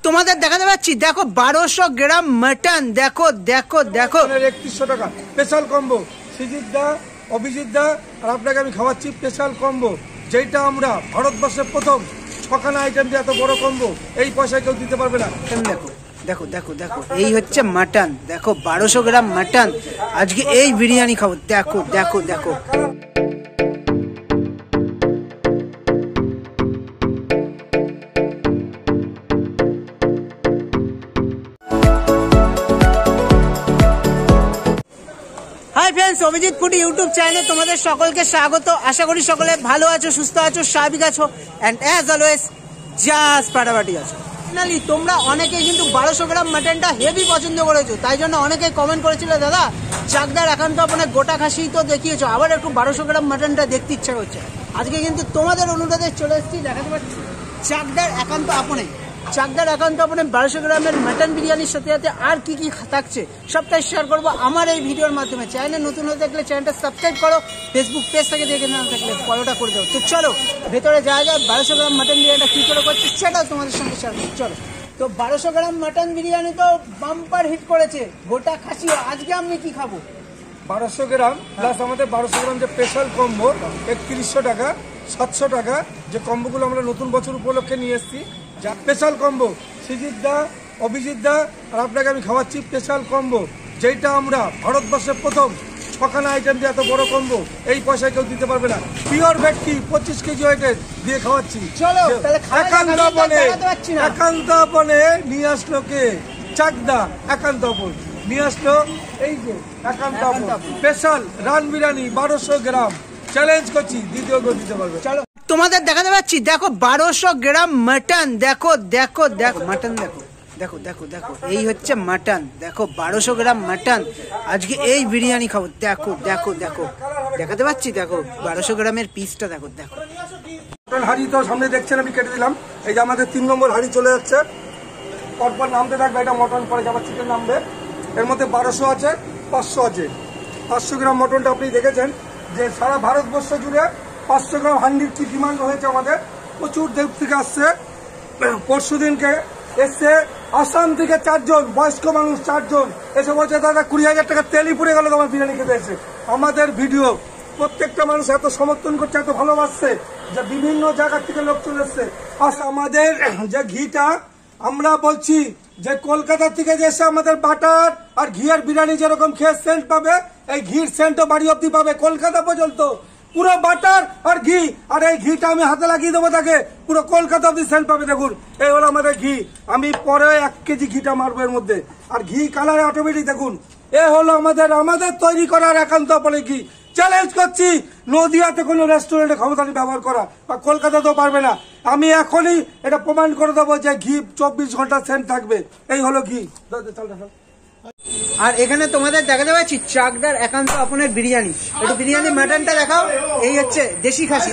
তোমাদের দেখাতে পাচ্ছি, দেখো 1200 গ্রাম মাটন, দেখো দেখো দেখো 3100 টাকা স্পেশাল কম্বো। সিজিত দা, অভিজিৎ দা আর আপনাকে আমি খাওয়াচ্ছি স্পেশাল কম্বো, যেটা আমরা ভারতবর্ষের প্রথম 6খানা আইটেম দিয়ে এত বড় কম্বো এই পয়সায় কেউ দিতে পারবে না। দেখো দেখো দেখো দেখো, এই হচ্ছে মাটন, দেখো 1200 গ্রাম মাটন, আজকে এই বিরিয়ানি খাবো, দেখো দেখো দেখো। Hi friends, Abhijit food YouTube চ্যানেলে তোমাদের সকলকে স্বাগত। আশা করি সকলে ভালো আছো, সুস্থ আছো, স্বাভাবিক আছো অ্যান্ড অ্যাজ অলওয়েজ জাস্ট ফাটাফাটি আছো। ফাইনালি তোমরা অনেকেই কিন্তু 1200 গ্রাম মাটনটা হেভি পছন্দ করেছো, তাই জন্য অনেকেই কমেন্ট করেছিল, দাদা চাকদার একান্ত আপনার গোটা খাসি তো দেখিয়েছো, আবার একটু 1200 গ্রাম মাটনটা দেখতে ইচ্ছা করছে। আজকে কিন্তু তোমাদের অনুরোধে চলে এসেছি, দেখাতে পাচ্ছি চাকদার একান্ত আপনে, চাকদার একান্ত আপনে 1200 গ্রামের মাটন বিরিয়ানির সাথে সাথে আর কি কি থাকছে সবটাই শেয়ার করবো আমার এই ভিডিওর মাধ্যমে। চ্যানেলে নতুন হয়ে থাকলে চ্যানেলটা সাবস্ক্রাইব করো, ফেসবুক পেজ থেকে দেখে না থাকলে ফলোটা করে দাও। তো চলো ভেতরে যাওয়া যায়, 1200 গ্রাম মাটন বিরিয়ানিটা কী করে করছি সেটাও তোমাদের সঙ্গে শেয়ার করছি। চলো, তো 1200 গ্রাম মাটন বিরিয়ানি তো বাম্পার হিট করেছে, গোটা খাসি। আজকে আমি কি খাবো? 1200 গ্রাম প্লাস আমাদের 1200 গ্রাম যে স্পেশাল কম্বো 3100 টাকা, 700 টাকা, যে কম্বোগুলো আমরা নতুন বছর উপলক্ষে নিয়ে এসেছি। যা স্পেশাল কম্বো, সিজিত দা, অভিজিৎ দা আর আপনাকে আমি খাওয়াচ্ছি স্পেশাল কম্বো, যেটা আমরা ভারতবর্ষের প্রথম 6খানা আইটেম দিয়ে এত বড় কম্বো এই পয়সায় কেউ দিতে পারবে না। পিওর ভেটকি 25 কেজি ওয়েটের দিয়ে খাওয়াচ্ছি। চলো তাহলে একান্ত আপনে নিয়ে আসলো কে? চাকদা একান্ত আপন নিয়ে আসলো, এই যে একান্ত আপন স্পেশাল রান বিরিয়ানি 1200 গ্রাম। চ্যালেঞ্জ করছি, দ্বিতীয় কেউ দিতে পারবে। চলো তোমাদের দেখাতে পাচ্ছি, দেখো 1200 গ্রাম মাটন, দেখো দেখো দেখো মাটন, দেখো দেখো দেখো দেখো, এই হচ্ছে মাটন, দেখো 1200 গ্রাম মাটন, আজকে এই বিরিয়ানি খাবো, দেখো দেখো দেখো, দেখাতে পাচ্ছি, দেখো 1200 গ্রামের পিসটা দেখো দেখো। মটন হাঁড়ি তো সামনে দেখছেন, আমি কেটে দিলাম। এই যে আমাদের 3 নম্বর হাঁড়ি চলে যাচ্ছে, পরপর নামতে থাকবে। এটা মটন, পরে যাবার চিকেন নামবে। এর মধ্যে 1200 আছে, 500 আছে। 500 গ্রাম মটনটা আপনি দেখেছেন যে সারা ভারতবর্ষ জুড়ে 500 গ্রাম হান্ডির কি ডিমান্ড হয়েছে আমাদের। প্রচুর দেশ থেকে আসছে। পরশু দিনকে এসছে আসাম থেকে 4 জন বয়স্ক মানুষ, 4 জন এসে বলছে, দাদা 20,000 টাকা তেলই পুড়ে গেল তোমার বিরিয়ানি খেতে এসে। আমাদের ভিডিও প্রত্যেকটা মানুষ এত সমর্থন করছে, এত ভালোবাসছে যে বিভিন্ন জায়গা থেকে লোক চলে এসছে। আর আমাদের যে ঘিটা আমরা বলছি যে কলকাতা থেকে যে এসে আমাদের বাটার আর ঘিয়ের বিরিয়ানি যেরকম খেয়ে সেন্ট পাবে, এই ঘির সেন্টও বাড়ি অব্দি পাবে, কলকাতা পর্যন্ত। পুরো বাটার আর ঘি, আর এই ঘিটা আমি হাতে লাগিয়ে দেবো তাকে, পুরো কলকাতা অব্দি সেন্ট পাবে। দেখুন, এই হলো আমাদের ঘি। আমি পরে 1 কেজি ঘিটা মারবো এর মধ্যে, আর ঘি কালারে অটোমেটিক দেখুন। এ হলো আমাদের তৈরি করার একান্ত আপনে ঘি। চ্যালেঞ্জ করছি, নদিয়াতে কোনো রেস্টুরেন্টে ক্ষমতাটি ব্যবহার করা বা কলকাতাতেও পারবে না। আমি এখনই এটা প্রমাণ করে দেবো যে ঘি 24 ঘন্টা সেন্ট থাকবে। এই হলো ঘি। আর এখানে তোমাদের দেখাতে পাচ্ছি চাকদার একান্ত আপনের বিরিয়ানি। একটু বিরিয়ানি মাটনটা দেখাও। এই হচ্ছে দেশি খাসি,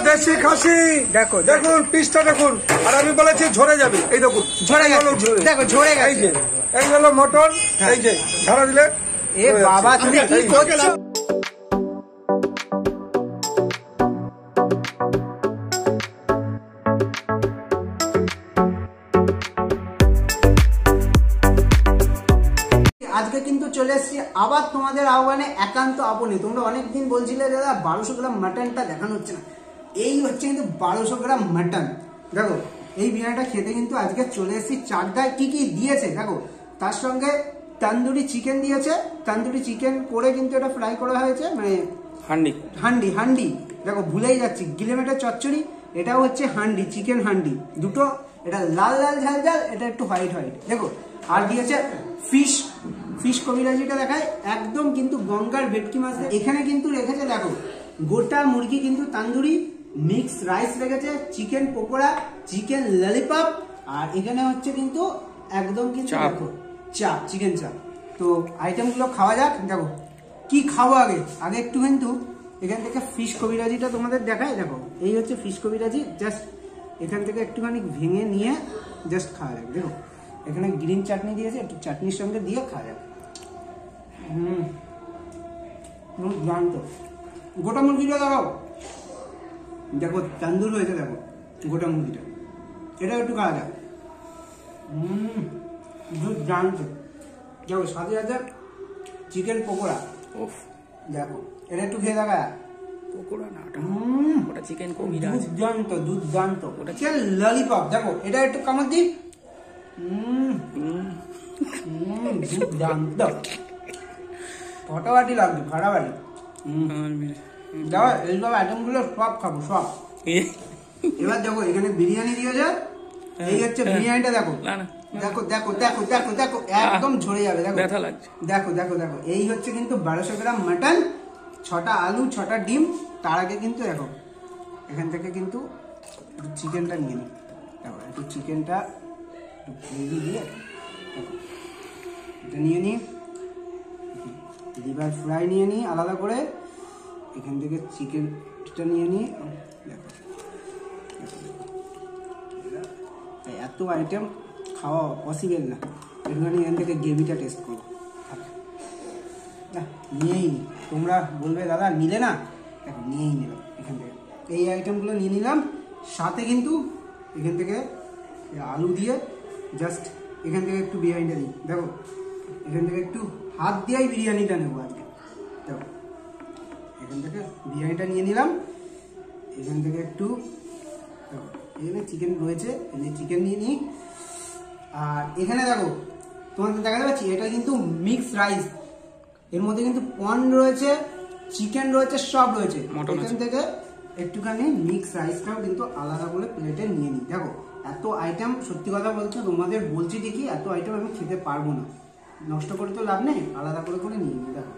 দেশি খাসি। দেখো দেখুন পিসটা দেখুন, আর আমি বলেছি ঝরে যাবে। এই দেখুন ঝরে গেল, দেখো ঝরে গেছে। এই হলো মটন, এই যে ঝাড়া দিলে। এ বাবা, তুমি কি করছো? আজকে কিন্তু চলে এসেছি আবার তোমাদের আহ্বানে একান্ত আপনে। তোমরা অনেকদিন বলছিলে দাদা 1200 গ্রাম মাটনটা দেখানো হচ্ছে না। এই হচ্ছে কিন্তু 1200 গ্রাম মাটন। দেখো এই বিরিয়ানিটা খেতে কিন্তু আজকে চলে এসেছি। চাকদায় কি কি দিয়েছে দেখো, তার সঙ্গে তন্দুরি চিকেন দিয়েছে। তন্দুরি চিকেন করে কিন্তু এটা ফ্রাই করা হয়েছে, মানে হান্ডি। দেখো ভুলেই যাচ্ছি, গিলেমেটের চচ্চড়ি, এটাও হচ্ছে হান্ডি, চিকেন হান্ডি দুটো। এটা লাল লাল ঝাল ঝাল, এটা একটু হোয়াইট হোয়াইট। দেখো আর দিয়েছে ফিশ কবিরাজিটা দেখায়, একদম কিন্তু গঙ্গার ভেটকি মাছ। এখানে কিন্তু রেখেছে দেখো গোটা মুরগি, কিন্তু তান্দুরি মিক্স রাইস রেখেছে, চিকেন পকোড়া, চিকেন ললিপপ, আর এখানে হচ্ছে কিন্তু একদম কিন্তু দেখো চাপ, চিকেন চাপ। তো আইটেমগুলো খাওয়া যাক। দেখো কি খাবো, আগে একটু কিন্তু এখান থেকে ফিশ কবিরাজিটা তোমাদের দেখায়। দেখো এই হচ্ছে ফিশ কবিরাজি, জাস্ট এখান থেকে একটুখানি ভেঙে নিয়ে জাস্ট খাওয়া যাক। দেখো এখানে গ্রিন চাটনি দিয়েছে, একটু চাটনির সঙ্গে দিয়ে খাওয়া যাক। জানতো গোটা মুরগিটা দেখাও। দেখো তন্দুর হয়েছে, দেখো গোটা মুরগিটা, এটা একটু খাওয়া যাক। দুধ জানতো দেখো, সাথে সাথে চিকেন পকোড়া। উফ, দেখো এটা একটু খেয়ে দেখা, পকোড়া না ওটা চিকেন কবিরা আছে। দুধ ওটা চিকেন ললিপপ। দেখো এটা একটু কামড় দিই। দুধ জানতো, ফাটাফাটি লাগবে, ফাটাফাটি। দেখো এইসব আইটেম গুলো সব খাবো, সব। এবার দেখো এখানে বিরিয়ানি দিয়েছে, এই হচ্ছে বিরিয়ানিটা। দেখো দেখো দেখো দেখো দেখো দেখো, একদম ঝরে যাবে। দেখো ব্যথা লাগছে। দেখো দেখো দেখো, এই হচ্ছে কিন্তু 1200 গ্রাম মাটন, 6টা আলু, 6টা ডিম। তার আগে কিন্তু দেখো এখান থেকে কিন্তু একটু চিকেনটা নিয়ে নিই। দেখো একটু চিকেনটা একটু গ্রেভি দিয়ে এটা নিয়ে নিই, লিভার ফ্রাই নিয়ে নিই আলাদা করে, এখান থেকে চিকেনটা নিয়ে নিই। দেখো এত আইটেম খাওয়া পসিবল না, এখানে এখান থেকে গ্রেভিটা টেস্ট করবো। নিয়েই নি, তোমরা বলবে দাদা নিলে না, দেখো নিয়েই নিলাম এখান থেকে। এই আইটেমগুলো নিয়ে নিলাম, সাথে কিন্তু এখান থেকে আলু দিয়ে জাস্ট এখান থেকে একটু বিরিয়ানিটা দিই। দেখো এখান থেকে একটু হাত দিয়েই বিরিয়ানিটা নেবো আজকে। দেখো এখান থেকে বিরিয়ানিটা নিয়ে নিলাম, এখান থেকে একটু দেখো এখানে চিকেন রয়েছে, এখানে চিকেন নিয়ে নিই। আর এখানে দেখো তোমাদের দেখাতে পাচ্ছি, এটা কিন্তু মিক্স রাইস, এর মধ্যে কিন্তু পন রয়েছে, চিকেন রয়েছে, সব রয়েছে। এখান থেকে একটুখানি মিক্স রাইসটাও কিন্তু আলাদা করে প্লেটে নিয়ে নিই। দেখো এত আইটেম, সত্যি কথা বলছো তোমাদের বলছি ঠিকই, এত আইটেম আমি খেতে পারবো না, নষ্ট করে তো লাভ নেই, আলাদা করে করে নিয়ে নিই। দেখো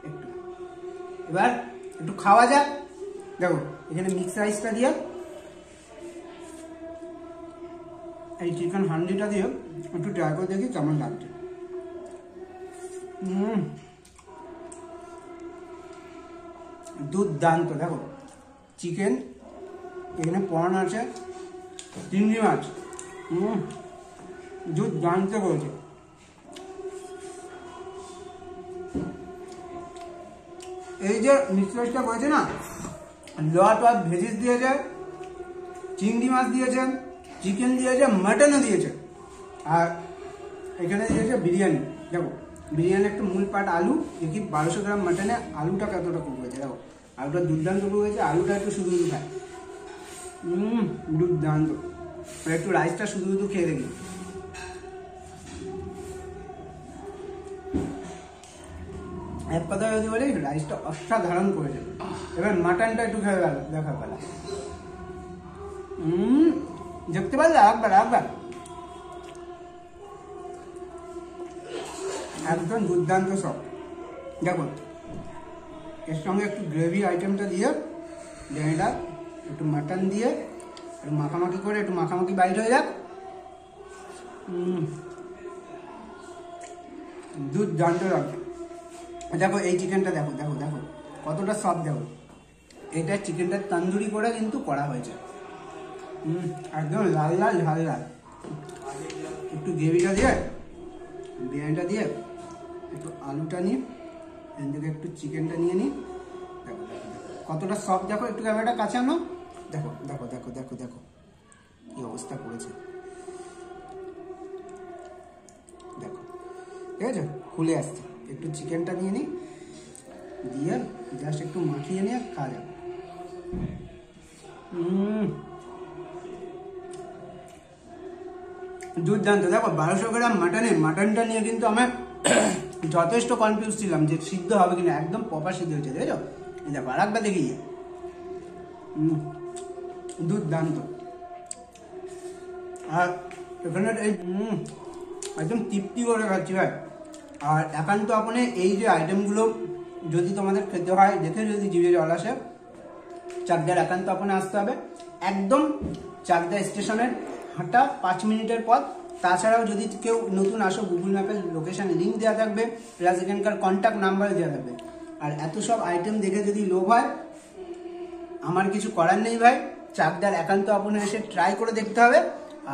একটু এবার একটু খাওয়া যাক। দেখো এখানে মিক্স রাইসটা দিয়ে, এই চিকেন হান্ডিটা দিয়ে একটু ট্রাই করে দেখি কেমন লাগছে। দুর্দান্ত। দেখো চিকেন, এখানে পন আছে, চিংড়ি মাছ, দুর্দান্ত করেছে। এই যে মিক্স রাইসটা করেছে না, লট অফ ভেজিস দিয়েছে, চিংড়ি মাছ দিয়েছে, চিকেন দিয়েছে, মাটনও দিয়েছে, আর এখানে দিয়েছে বিরিয়ানি। দেখো বিরিয়ানি একটা মূল পার্ট আলু, দেখি 1200 গ্রাম মাটনে আলুটা কতটা কুক হয়েছে। দেখো আলুটা দুর্দান্ত কুক হয়েছে, আলুটা একটু শুধু শুধু খায়, দুর্দান্ত। একটু রাইসটা শুধু শুধু খেয়ে দেখি। এক কথা যদি বলি, রাইসটা অসাধারণ করেছে। এবার মাটনটা একটু খেয়ে গেল, দেখা পেলা, দেখতে পারলে একবার একবার, একদম দুর্দান্ত সব। দেখো এর সঙ্গে একটু গ্রেভি আইটেমটা দিয়ে, এটা একটু মাটন দিয়ে একটু মাখামাখি করে, একটু মাখামাখি বাইট হয়ে যাক। দুর্দান্ত লাগবে। দেখো এই চিকেনটা দেখো দেখো দেখো কতটা সফট। দেখো এটা চিকেনটা তন্দুরি করে কিন্তু করা হয়েছে, একদম লাল লাল ঝাল লাল। একটু গ্রেভিটা দিয়ে, বিরিয়ানিটা দিয়ে, একটু আলুটা নিয়ে, এখান থেকে একটু চিকেনটা নিয়ে নিই। দেখো কতটা সফট। দেখো একটু ক্যামেরাটা কাছে আনো, দেখো দেখো দেখো দেখো দেখো কি অবস্থা করেছে। দেখো ঠিক আছে, খুলে আসছে। একটু চিকেনটা নিয়ে নিই, দিয়ে জাস্ট একটু মাখিয়ে নিয়ে খাওয়া যাবে। দুর্দান্ত। দেখো 1200 গ্রাম মাটনটা নিয়ে কিন্তু আমার যথেষ্ট কনফিউজ ছিলাম যে সিদ্ধ হবে কিনা, একদম প্রপার সিদ্ধ হয়েছে। দেখো দেখো আর একবার দেখি, দুর্দান্ত। আর এখানে এই একদম তৃপ্তি করে খাচ্ছি ভাই। আর একান্ত আপনি এই যে আইটেমগুলো যদি তোমাদের খেতে হয়, দেখে যদি জিভে জল আসে, চাকদার একান্ত আপনি আসতে হবে। একদম চাকদা স্টেশনের হাঁটা 5 মিনিটের পথ। তাছাড়াও যদি কেউ নতুন আসো, গুগল ম্যাপের লোকেশন লিঙ্ক দেওয়া থাকবে, প্লাস এখানকার কন্ট্যাক্ট নাম্বার দেওয়া থাকবে। আর এত সব আইটেম দেখে যদি লোভ হয়, আমার কিছু করার নেই ভাই, চাকদার একান্ত আপনি এসে ট্রাই করে দেখতে হবে।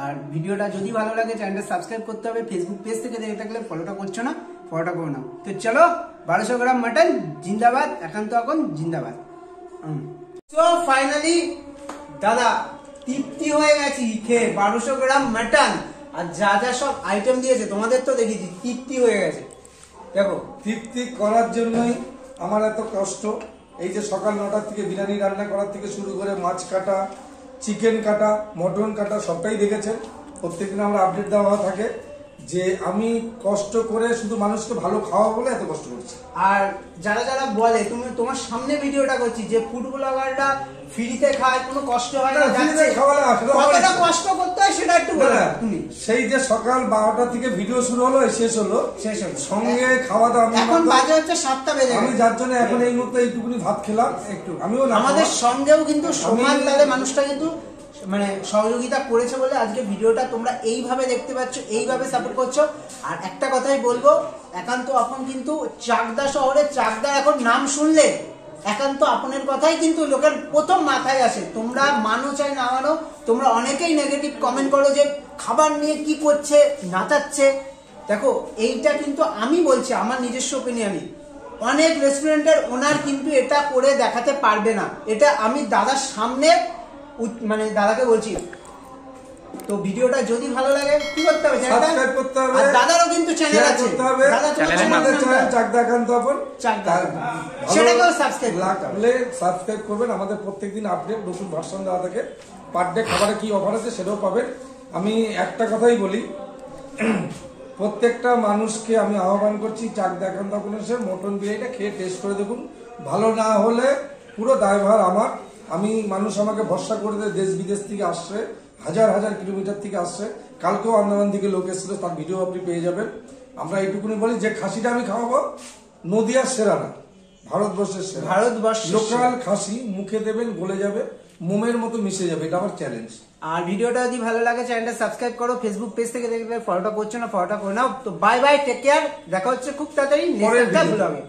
আর ভিডিওটা যদি ভালো লাগে চ্যানেলটা সাবস্ক্রাইব করতে হবে। ফেসবুক পেজ থেকে দেখে থাকলে ফলোটা করছো না, ফলোটা করো না। তো চলো 1200 গ্রাম মাটন জিন্দাবাদ, একান্ত এখন জিন্দাবাদ। তো ফাইনালি দাদা তৃপ্তি হয়ে গেছি খেয়ে 1200 গ্রাম মাটন। আর যা যা সব আইটেম দিয়েছে তোমাদের তো দেখেছি তৃপ্তি হয়ে গেছে। দেখো তৃপ্তি করার জন্যই আমার এত কষ্ট। এই যে সকাল 9টার থেকে বিরিয়ানি রান্না করার থেকে শুরু করে মাছ কাটা, চিকেন কাটা, মটন কাটা সবটাই দেখেছেন। প্রত্যেকদিন আমরা আপডেট দেওয়া থাকে যে আমি কষ্ট করে শুধু মানুষকে ভালো খাওয়া বলে এত কষ্ট করছি। আর যারা যারা বলে তুমি তোমার সামনে ভিডিওটা করছি যে ফুড ব্লগাররা ফ্রিতে খায়, কোনো কষ্ট হয় না, যাচ্ছে কতটা কষ্ট করতে হয় সেটা একটু বলো তুমি। সেই যে সকাল 12টা থেকে ভিডিও শুরু হলো শেষ হলো সঙ্গে খাওয়া দাওয়া, এখন বাজে হচ্ছে 7টা বেজে আমি যার জন্য এখন এই মুহূর্তে এইটুকুনি ভাত খেলাম একটু। আমিও আমাদের সঙ্গেও কিন্তু সমান তালে মানুষটা কিন্তু মানে সহযোগিতা করেছে বলে আজকে ভিডিওটা তোমরা এইভাবে দেখতে পাচ্ছ, এইভাবে সাপোর্ট করছো। আর একটা কথাই বলবো, একান্ত আপন কিন্তু চাকদা শহরে, চাকদা এখন নাম শুনলে একান্ত আপনের কথাই কিন্তু লোকের প্রথম মাথায় আসে। তোমরা মানো চাই না মানো, তোমরা অনেকেই নেগেটিভ কমেন্ট করো যে খাবার নিয়ে কি করছে, নাচাচ্ছে। দেখো এইটা কিন্তু আমি বলছি আমার নিজস্ব ওপিনিয়নে, অনেক রেস্টুরেন্টের ওনার কিন্তু এটা করে দেখাতে পারবে না। এটা আমি দাদার সামনে মানে দাদাকে বলছি। তো ভিডিওটা যদি ভালো লাগে কি করতে হবে? সাবস্ক্রাইব করতে হবে। আর দাদারও কিন্তু চ্যানেল আছে, দাদা চ্যানেল চাকদা একান্ত আপন, সেটাকেও সাবস্ক্রাইব লাগলে সাবস্ক্রাইব করবেন। আমাদের প্রত্যেকদিন আপডেট নতুন ভার্সন দেওয়া থাকে। পার ডে খাবারে কি অফার আছে সেটাও পাবেন। আমি একটা কথাই বলি, প্রত্যেকটা মানুষকে আমি আহ্বান করছি চাকদা একান্ত আপন এসে মটন বিরিয়ানিটা খেয়ে টেস্ট করে দেখুন। ভালো না হলে পুরো দায়ভার আমার। আমি মানুষ আমাকে ভরসা করে দেয়, দেশ বিদেশ থেকে আসছে, হাজার হাজার কিলোমিটার থেকে আসছে। কালকেও আন্দামান থেকে লোক এসেছিল, তার ভিডিও আপনি পেয়ে যাবেন। আমরা এইটুকুনি বলি যে খাসিটা আমি খাওয়াবো নদিয়ার সেরা না, ভারতবর্ষের সেরা। লোকাল খাসি মুখে দেবেন গলে যাবে, মোমের মতো মিশে যাবে, এটা আমার চ্যালেঞ্জ। আর ভিডিওটা যদি ভালো লাগে চ্যানেলটা সাবস্ক্রাইব করো। ফেসবুক পেজ থেকে দেখবে, ফলোটা করছো না ফলোটা করে নাও। তো বাই বাই, টেক কেয়ার, দেখা হচ্ছে খুব তাড়াতাড়ি নেক্সট একটা ব্লগে।